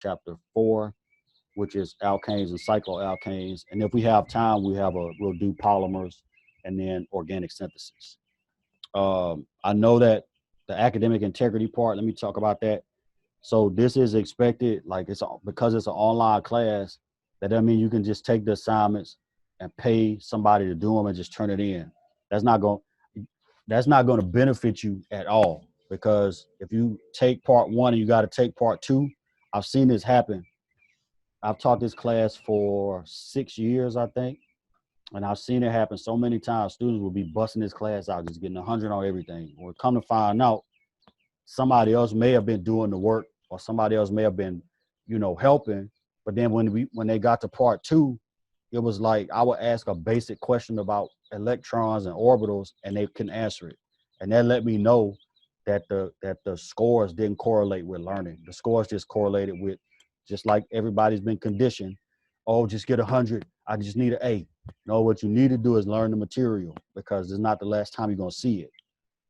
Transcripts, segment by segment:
chapter 4, which is alkanes and cycloalkanes. And if we have time, we'll do polymers and then organic synthesis. I know that the academic integrity part, let me talk about that. So this is expected, like because it's an online class, that doesn't mean you can just take the assignments and pay somebody to do them and just turn it in. That's not going that's not going to benefit you at all, because if you take part one and you got to take part two, I've seen this happen. I've taught this class for 6 years, I think, and I've seen it happen so many times. Students will be busting this class out, just getting 100 on everything. Or come to find out, somebody else may have been doing the work, or somebody else may have been, helping. But then when they got to part two, it was like I would ask a basic question about electrons and orbitals, and they couldn't answer it. And that let me know that the scores didn't correlate with learning. The scores just correlated with, just like everybody's been conditioned. Oh, just get 100. I just need an A. No, what you need to do is learn the material, because it's not the last time you're gonna see it.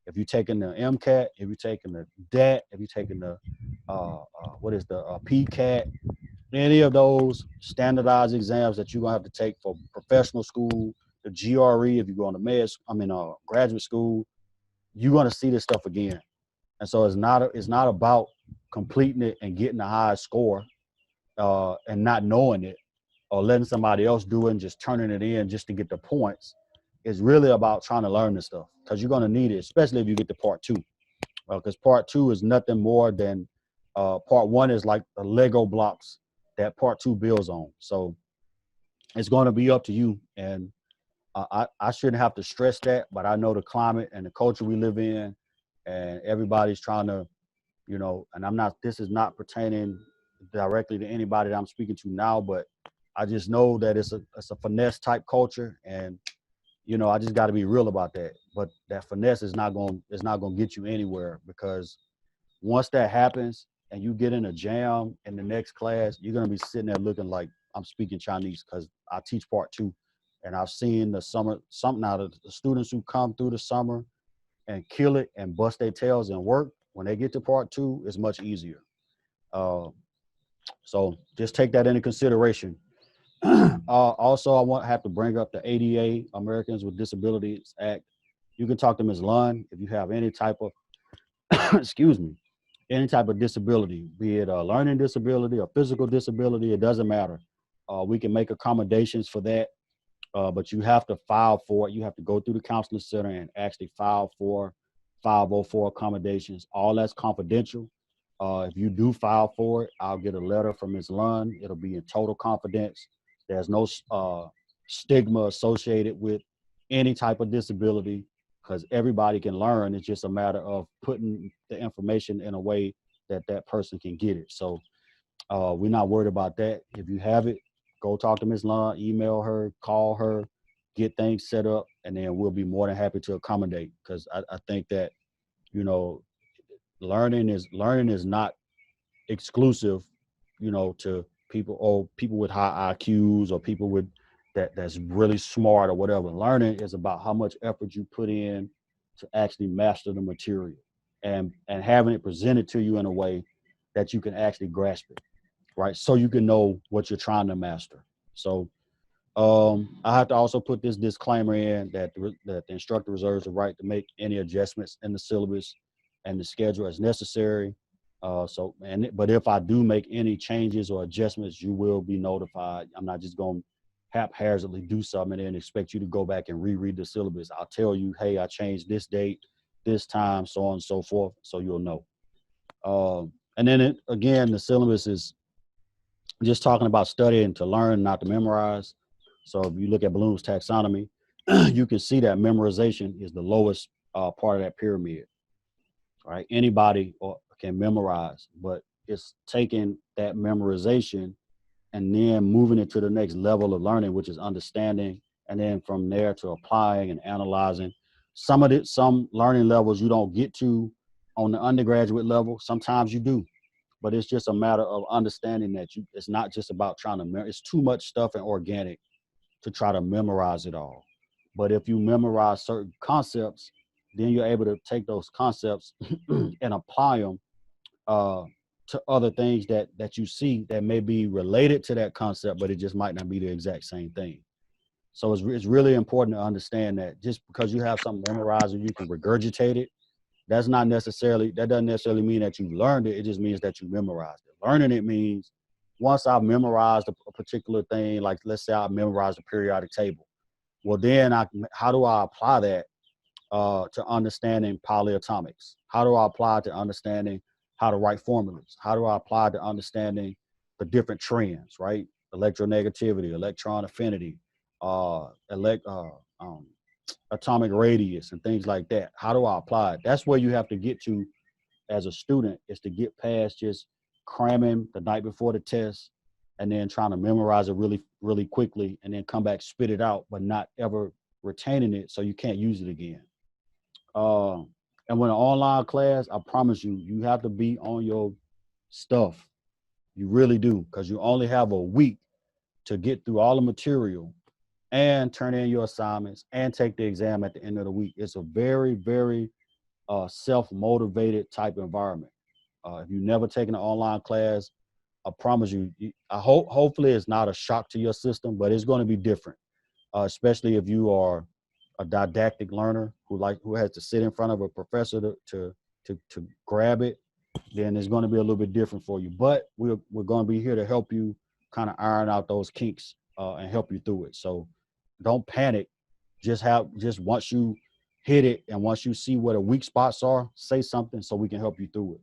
If you're taking the MCAT, if you're taking the DAT, if you're taking the PCAT, any of those standardized exams that you're gonna have to take for professional school, the GRE, if you're going to graduate school, you're gonna see this stuff again. And so it's not about completing it and getting the highest score and not knowing it, or letting somebody else do it and just turning it in just to get the points. It's really about trying to learn this stuff, because you're going to need it, especially if you get to part two. Because part two is nothing more than part one is like the Lego blocks that part two builds on. So it's going to be up to you. And I shouldn't have to stress that, but I know the climate and the culture we live in, and everybody's trying to, and this is not pertaining directly to anybody that I'm speaking to now, but I just know that it's a finesse type culture, and I just got to be real about that. But that finesse is not going to get you anywhere, because once that happens and you get in a jam in the next class, you're going to be sitting there looking like I'm speaking Chinese, because I teach part two, and I've seen something out of the students who come through the summer and kill it and bust their tails and work. When they get to part two, it's much easier. So just take that into consideration. Also, I have to bring up the ADA, Americans with Disabilities Act. You can talk to Ms. Lund if you have any type of, excuse me, any type of disability, be it a learning disability, a physical disability, it doesn't matter. We can make accommodations for that, but you have to file for it. You have to go through the counseling center and actually file for 504 accommodations. All that's confidential. If you do file for it, I'll get a letter from Ms. Lund. It'll be in total confidence. There's no stigma associated with any type of disability, because everybody can learn. It's just a matter of putting the information in a way that that person can get it. So we're not worried about that. If you have it, go talk to Ms. Lund, email her, call her, get things set up, and then we'll be more than happy to accommodate. Because I think that, learning is not exclusive, to people with high IQs, or people with that's really smart or whatever. Learning is about how much effort you put in to actually master the material, and having it presented to you in a way that you can actually grasp it, right? So you can know what you're trying to master. So I have to also put this disclaimer in that the instructor reserves the right to make any adjustments in the syllabus and the schedule as necessary. But if I do make any changes or adjustments, you will be notified. I'm not just going to haphazardly do something and then expect you to go back and reread the syllabus. I'll tell you, hey, I changed this date, this time, so on and so forth, so you'll know. And then again, the syllabus is just talking about studying to learn, not to memorize. So if you look at Bloom's taxonomy, you can see that memorization is the lowest part of that pyramid, right? Anybody can memorize, but it's taking that memorization and then moving it to the next level of learning, which is understanding, and then from there to applying and analyzing. Some learning levels you don't get to on the undergraduate level. Sometimes you do, but it's just a matter of understanding that it's not just about trying to it's too much stuff in organic to try to memorize it all. But if you memorize certain concepts, then you're able to take those concepts and apply them to other things that you see that may be related to that concept, but it just might not be the exact same thing. So it's really important to understand that just because you have something memorized or you can regurgitate it, that doesn't necessarily mean that you learned it. It just means that you memorized it. Learning it means once I've memorized a particular thing, like let's say I memorized a periodic table. Well, then how do I apply that to understanding polyatomics? How do I apply it to understanding how to write formulas? How do I apply it to understanding the different trends, right? Electronegativity, electron affinity, uh, elect, uh, um, atomic radius, and things like that. How do I apply it? That's where you have to get to as a student, is to get past just cramming the night before the test and then trying to memorize it really, really quickly and then come back, spit it out, but not ever retaining it so you can't use it again. And when an online class, I promise you, you have to be on your stuff. You really do, because you only have a week to get through all the material and turn in your assignments and take the exam at the end of the week. It's a very, very self-motivated type environment. If you've never taken an online class, I promise you, hopefully it's not a shock to your system, but it's going to be different, especially if you are a didactic learner who has to sit in front of a professor to grab it. Then it's going to be a little bit different for you. But we're going to be here to help you kind of iron out those kinks and help you through it. So don't panic. Just once you hit it and once you see where the weak spots are, say something so we can help you through it.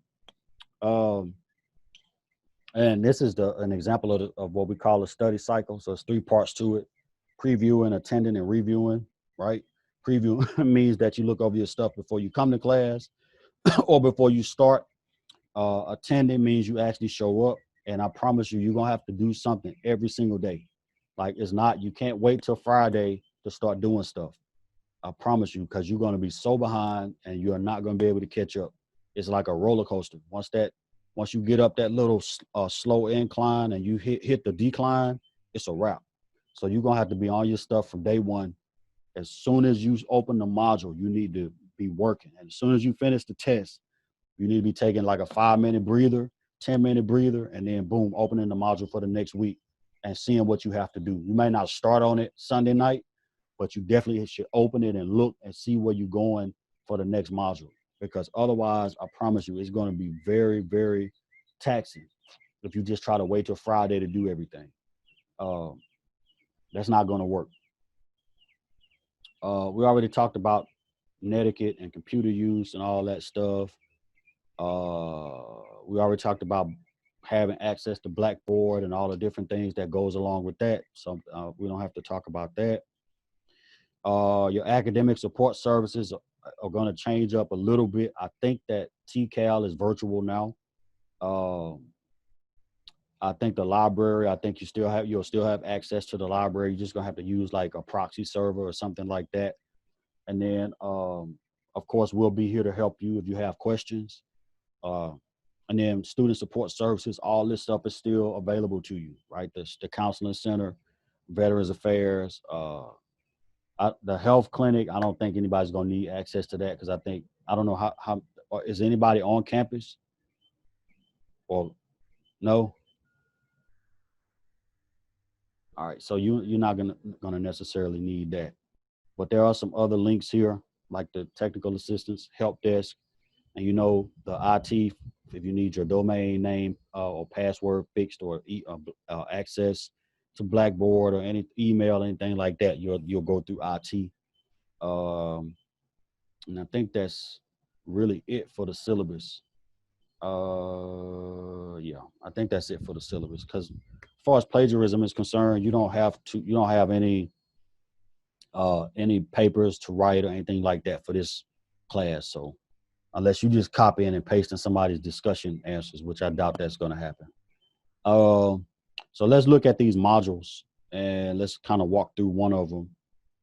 And this is an example of what we call a study cycle. So it's 3 parts to it: previewing, attending, and reviewing, right? Preview means that you look over your stuff before you come to class or before you start. Attending means you actually show up. And I promise you, you're going to have to do something every single day. Like you can't wait till Friday to start doing stuff. I promise you, because you're going to be so behind and you're not going to be able to catch up. It's like a roller coaster. Once you get up that little slow incline and you hit the decline, it's a wrap. So you're going to have to be on your stuff from day one. As soon as you open the module, you need to be working. And as soon as you finish the test, you need to be taking like a 5-minute breather, 10-minute breather, and then boom, opening the module for the next week and seeing what you have to do. You may not start on it Sunday night, but you definitely should open it and look and see where you're going for the next module. Because otherwise, I promise you, it's going to be very, very taxing if you just try to wait till Friday to do everything. That's not going to work. We already talked about netiquette and computer use and all that stuff. We already talked about having access to Blackboard and all the different things that goes along with that. So we don't have to talk about that. Your academic support services are going to change up a little bit. I think that TCAL is virtual now. I think the library, I think you'll still have access to the library. You're just going to have to use like a proxy server or something like that. And then, of course, we'll be here to help you if you have questions. And then student support services, all this stuff is still available to you, right? The counseling center, Veterans Affairs, the health clinic. I don't think anybody's going to need access to that because I don't know how is anybody on campus or no? All right, so you're not gonna necessarily need that, but there are some other links here like the technical assistance, help desk, and the IT if you need your domain name or password fixed or access to Blackboard or any email, anything like that, you'll go through IT. And I think that's really it for the syllabus. Yeah, I think that's it for the syllabus because as far as plagiarism is concerned, you don't have any papers to write or anything like that for this class. So unless you just copy in and paste in somebody's discussion answers, which I doubt that's going to happen. So let's look at these modules and let's kind of walk through one of them,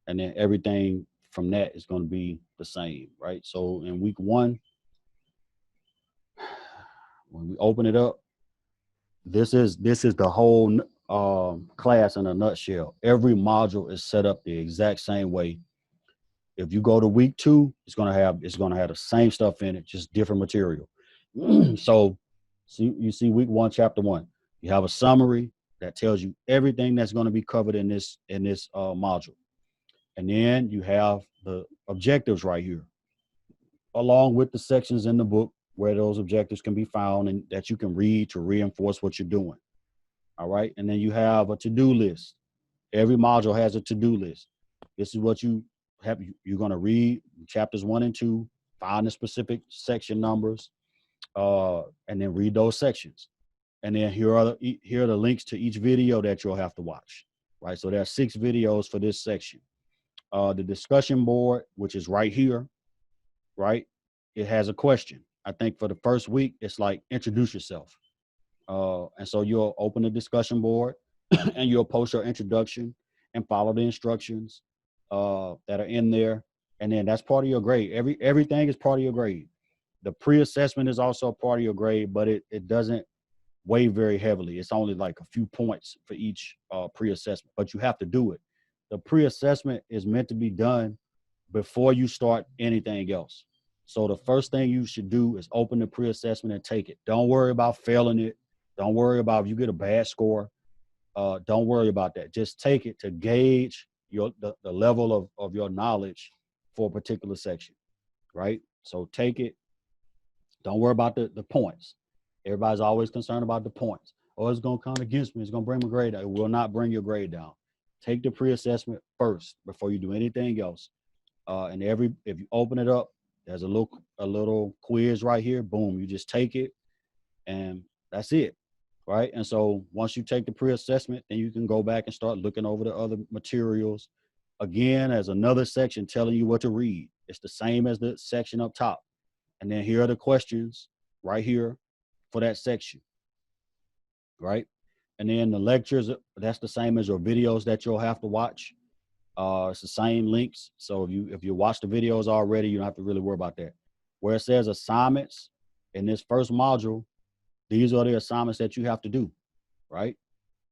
and then everything from that is going to be the same, right? So in week 1, when we open it up, this is the whole class in a nutshell. Every module is set up the exact same way. If you go to week 2, it's gonna have the same stuff in it, just different material. So So you see week 1, chapter 1. You have a summary that tells you everything that's going to be covered in this module. And then you have the objectives right here, along with the sections in the book where those objectives can be found and that you can read to reinforce what you're doing. All right. And then you have a to-do list. Every module has a to-do list. This is what you have. You're going to read chapters 1 and 2, find the specific section numbers, and then read those sections. And then here are the links to each video that you'll have to watch. Right. So there are 6 videos for this section. The discussion board, which is right here, right? It has a question. I think for the first week, it's like introduce yourself. And so you'll open the discussion board and you'll post your introduction and follow the instructions that are in there. And then that's part of your grade. Everything is part of your grade. The pre-assessment is also a part of your grade, but it doesn't weigh very heavily. It's only like a few points for each pre-assessment, but you have to do it. The pre-assessment is meant to be done before you start anything else. So the first thing you should do is open the pre-assessment and take it. Don't worry about failing it. Don't worry about if you get a bad score. Don't worry about that. Just take it to gauge the level of your knowledge for a particular section, right? So take it. Don't worry about the points. Everybody's always concerned about the points. Oh, it's going to come against me. It's going to bring my grade down. It will not bring your grade down. Take the pre-assessment first before you do anything else. And if you open it up, there's a little quiz right here. Boom, you just take it, and that's it, right? And so once you take the pre-assessment, then you can go back and start looking over the other materials. Again, there's another section telling you what to read. It's the same as the section up top. And then here are the questions right here for that section, right? And then the lectures, that's the same as your videos that you'll have to watch. It's the same links. So if you watch the videos already, you don't have to really worry about that. Where it says assignments in this first module, these are the assignments that you have to do, right?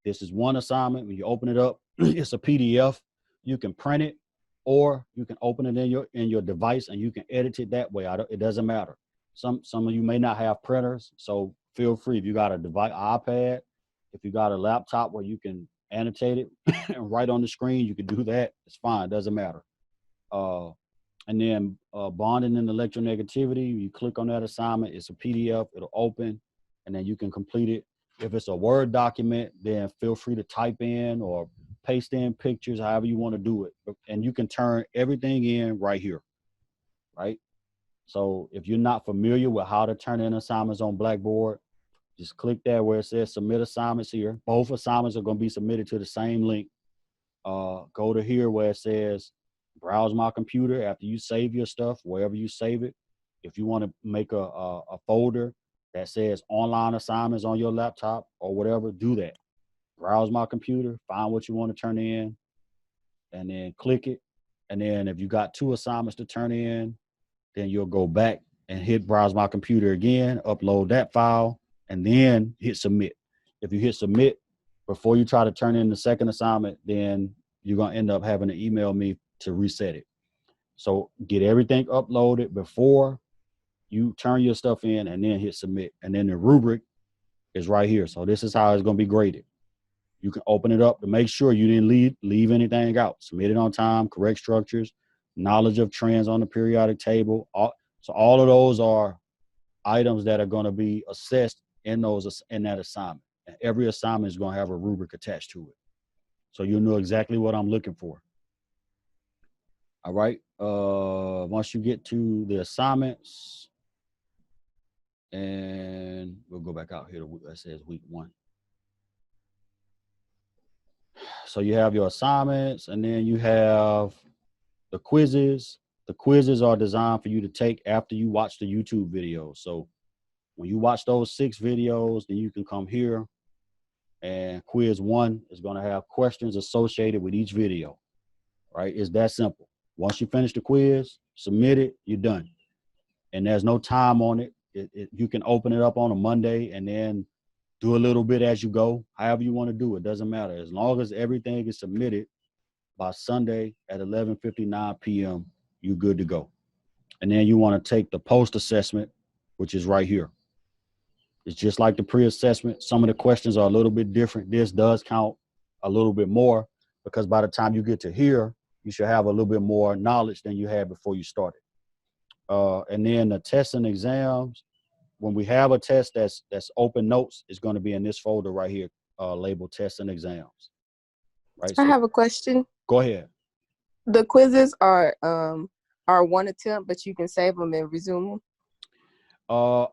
This is one assignment. When you open it up, it's a PDF. You can print it, or you can open it in your device and you can edit it that way. It doesn't matter. Some of you may not have printers, so feel free. If you got a device, iPad, if you got a laptop where you can annotate it and write on the screen, you can do that. It's fine. It doesn't matter. And then bonding and electronegativity, you click on that assignment. It's a PDF. It'll open, and then you can complete it. If it's a Word document, then feel free to type in or paste in pictures, however you want to do it. And you can turn everything in right here, right? So if you're not familiar with how to turn in assignments on Blackboard, just click there where it says submit assignments here. Both assignments are going to be submitted to the same link. Go to here where it says browse my computer after you save your stuff, wherever you save it. If you want to make a folder that says online assignments on your laptop or whatever, do that. Browse my computer, find what you want to turn in, and then click it. And then if you got 2 assignments to turn in, then you'll go back and hit browse my computer again, upload that file, and then hit submit. If you hit submit before you try to turn in the second assignment, then you're going to end up having to email me to reset it. So get everything uploaded before you turn your stuff in and then hit submit. And then the rubric is right here. So this is how it's going to be graded. You can open it up to make sure you didn't leave anything out. Submit it on time, correct structures, knowledge of trends on the periodic table. So all of those are items that are going to be assessed in that assignment. And every assignment is going to have a rubric attached to it. So you'll know exactly what I'm looking for. All right. Once you get to the assignments, and we'll go back out here to that says week 1. So you have your assignments, and then you have the quizzes. The quizzes are designed for you to take after you watch the YouTube videos. So when you watch those 6 videos, then you can come here, and quiz 1 is going to have questions associated with each video, right? It's that simple. Once you finish the quiz, submit it, you're done. And there's no time on it. You can open it up on a Monday and then do a little bit as you go, however you want to do it. Doesn't matter. As long as everything is submitted by Sunday at 11:59 p.m., you're good to go. And then you want to take the post assessment, which is right here. It's just like the pre-assessment. Some of the questions are a little bit different. This does count a little bit more because by the time you get to here, you should have a little bit more knowledge than you had before you started. And then the tests and exams, when we have a test that's open notes, it's going to be in this folder right here, labeled tests and exams. Right. I So have a question. go ahead. The quizzes are one attempt, but you can save them and resume them.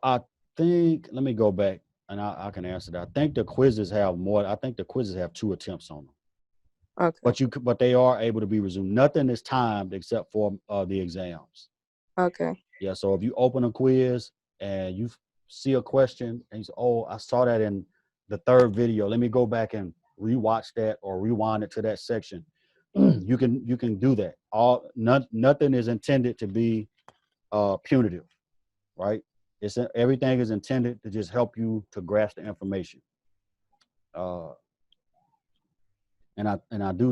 I think, let me go back and I can answer that. I think the quizzes have more. I think the quizzes have 2 attempts on them. Okay. But they are able to be resumed. Nothing is timed except for the exams. Okay. Yeah. So if you open a quiz and you see a question and you say, "Oh, I saw that in the 3rd video. Let me go back and rewatch that or rewind it to that section." You can do that. Nothing is intended to be punitive, right? Everything is intended to just help you to grasp the information. And I do